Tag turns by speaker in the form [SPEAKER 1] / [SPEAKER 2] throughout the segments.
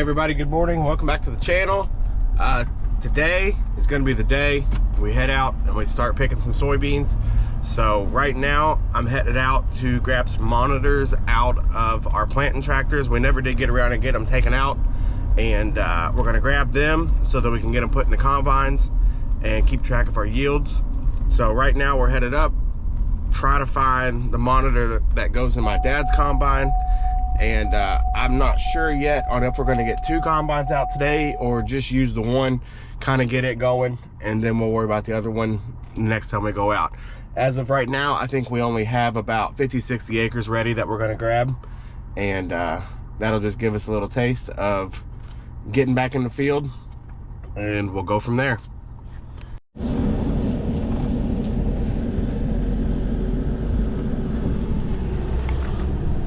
[SPEAKER 1] everybody, good morning. Welcome back to the channel. Today is going to be the day we head out and we start picking some soybeans. So right now I'm headed out to grab some monitors out of our planting tractors. We never did get around and get them taken out, and we're going to grab them so that we can get them put in the combines and keep track of our yields. So right now we're headed up, try to find the monitor that goes in my dad's combine. And I'm not sure yet on if we're going to get 2 combines out today or just use the one, kind of get it going, and then we'll worry about the other one next time we go out. As of right now, I think we only have about 50-60 acres ready that we're going to grab, and that'll just give us a little taste of getting back in the field, and we'll go from there.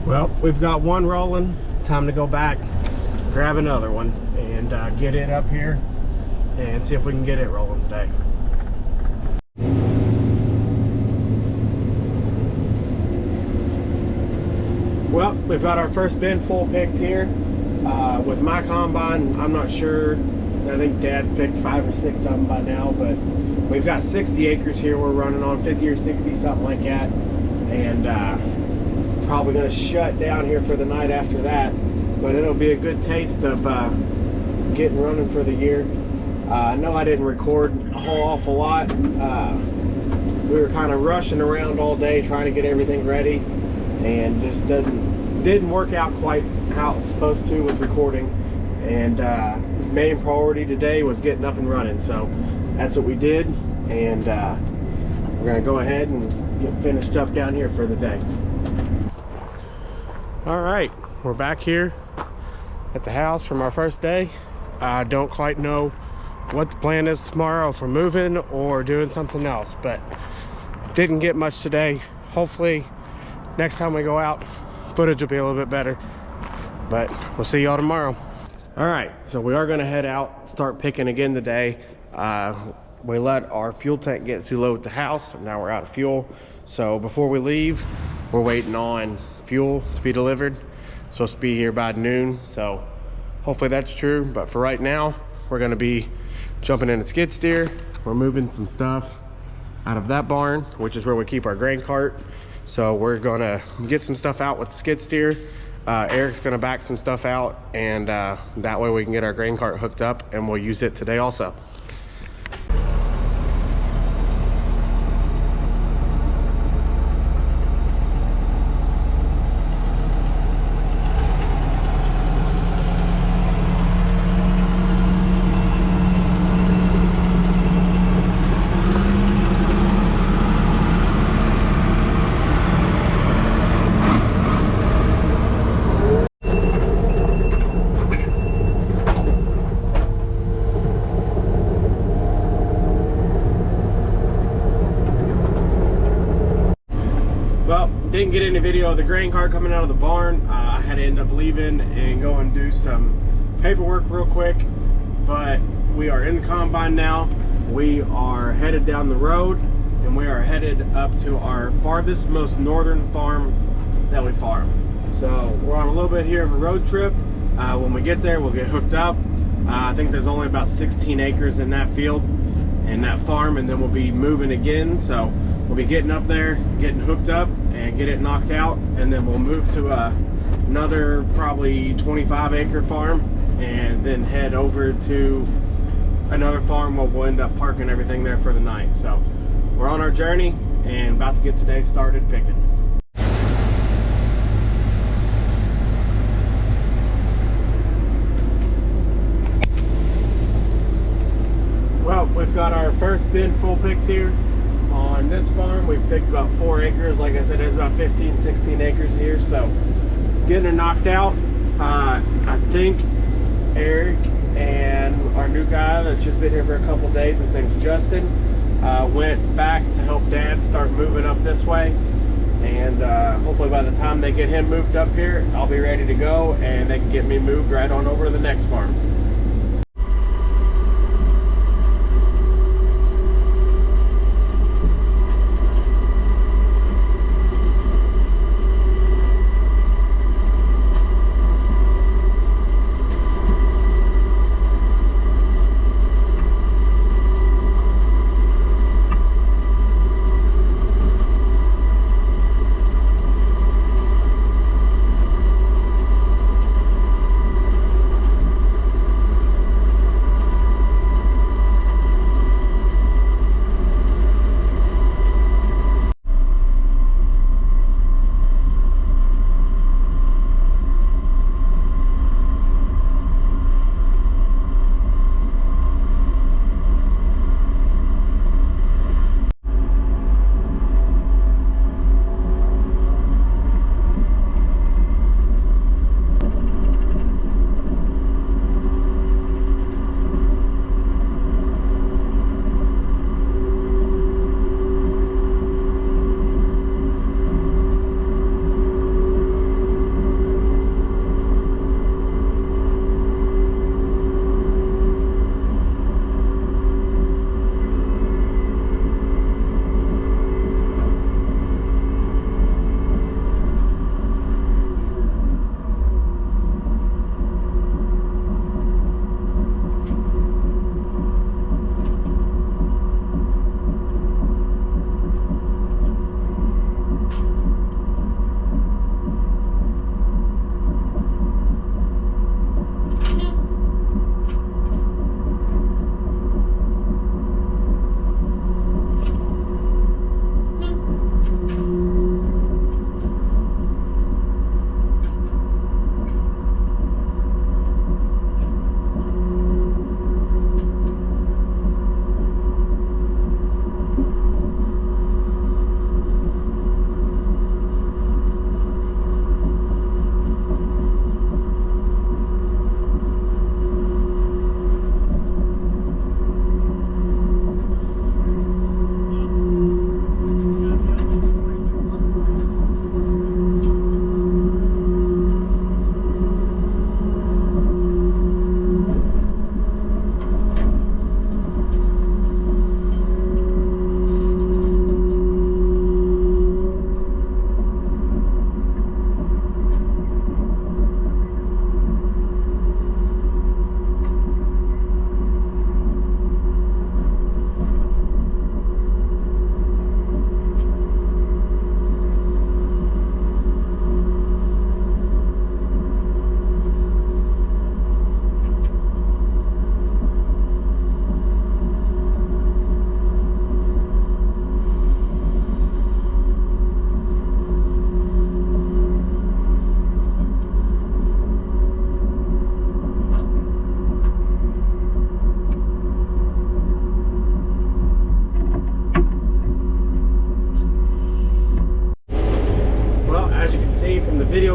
[SPEAKER 1] Well, we've got one rolling. Time to go back, grab another one, and get it up here and see if we can get it rolling today. Well, we've got our first bin full picked here. With my combine, I'm not sure. I think Dad picked 5 or 6 of them by now, but we've got 60 acres here we're running on, 50 or 60, something like that. And probably going to shut down here for the night after that, but it'll be a good taste of getting running for the year. I know I didn't record a whole awful lot. We were kind of rushing around all day trying to get everything ready, and just didn't work out quite how it was supposed to with recording. And main priority today was getting up and running, so that's what we did. And we're going to go ahead and get finished up down here for the day. All right, we're back here at the house from our first day. I don't quite know what the plan is tomorrow, if we're moving or doing something else, but didn't get much today. Hopefully next time we go out, footage will be a little bit better, but we'll see y'all tomorrow. All right, so we are gonna head out, start picking again today. We let our fuel tank get too low at the house, and now we're out of fuel. So before we leave, we're waiting on fuel to be delivered. It's supposed to be here by noon, so hopefully that's true. But for right now, we're going to be jumping in a skid steer. We're moving some stuff out of that barn, which is where we keep our grain cart. So we're going to get some stuff out with the skid steer. Eric's going to back some stuff out, and that way we can get our grain cart hooked up, and we'll use it today also. Didn't get any video of the grain cart coming out of the barn. I had to end up leaving and go and do some paperwork real quick, but we are in the combine now. We are headed down the road, and we are headed up to our farthest, most northern farm that we farm. So we're on a little bit here of a road trip. When we get there, we'll get hooked up. I think there's only about 16 acres in that field and that farm, and then we'll be moving again. So we'll be getting up there, getting hooked up, and get it knocked out, and then we'll move to another probably 25-acre farm, and then head over to another farm where we'll end up parking everything there for the night. So we're on our journey and about to get today started picking. Well, we've got our first bin full picked here. On this farm, we've picked about 4 acres. Like I said, there's about 15, 16 acres here. So getting it knocked out. I think Eric and our new guy that's just been here for a couple days, his name's Justin, went back to help Dad start moving up this way. And hopefully by the time they get him moved up here, I'll be ready to go, and they can get me moved right on over to the next farm.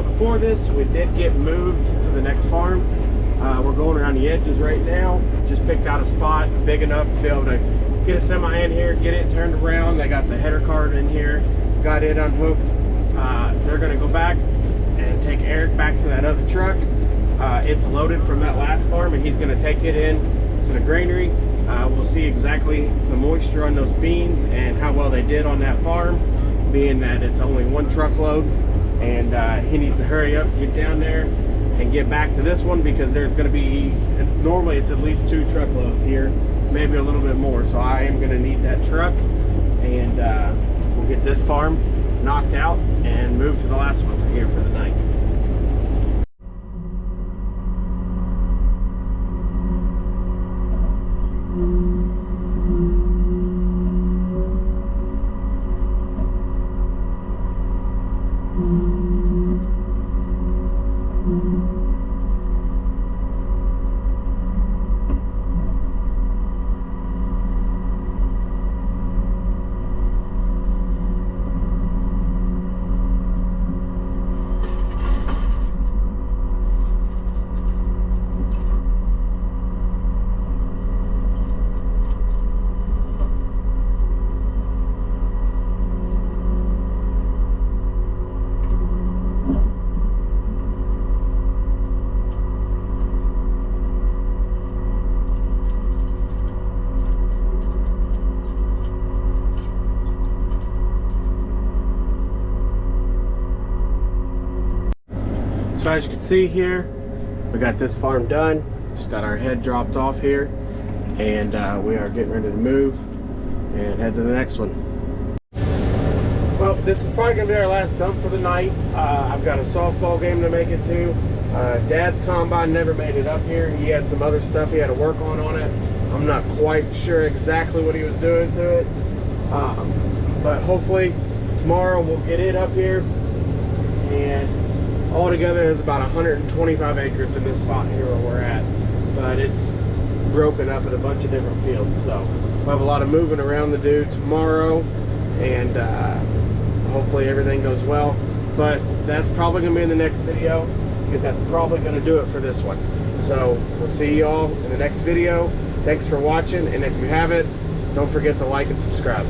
[SPEAKER 1] before this, we did get moved to the next farm. We're going around the edges right now. Just picked out a spot big enough to be able to get a semi in here, get it turned around. They got the header cart in here, got it unhooked. They're gonna go back and take Eric back to that other truck. It's loaded from that last farm, and he's gonna take it in to the granary. We'll see exactly the moisture on those beans and how well they did on that farm, being that it's only one truckload, and he needs to hurry up, get down there and get back to this one, because there's going to be, normally it's at least 2 truckloads here, maybe a little bit more. So I am going to need that truck, and we'll get this farm knocked out and move to the last one for here for the night. So as you can see here, we got this farm done. Just got our head dropped off here, and we are getting ready to move and head to the next one. Well, this is probably gonna be our last dump for the night. I've got a softball game to make it to. Dad's combine never made it up here. He had some other stuff he had to work on it. I'm not quite sure exactly what he was doing to it, but hopefully tomorrow we'll get it up here. And altogether, there's about 125 acres in this spot here where we're at, but it's broken up in a bunch of different fields. So we'll have a lot of moving around to do tomorrow, and hopefully everything goes well. But that's probably going to be in the next video, because that's probably going to do it for this one. So we'll see y'all in the next video. Thanks for watching, and if you haven't, don't forget to like and subscribe.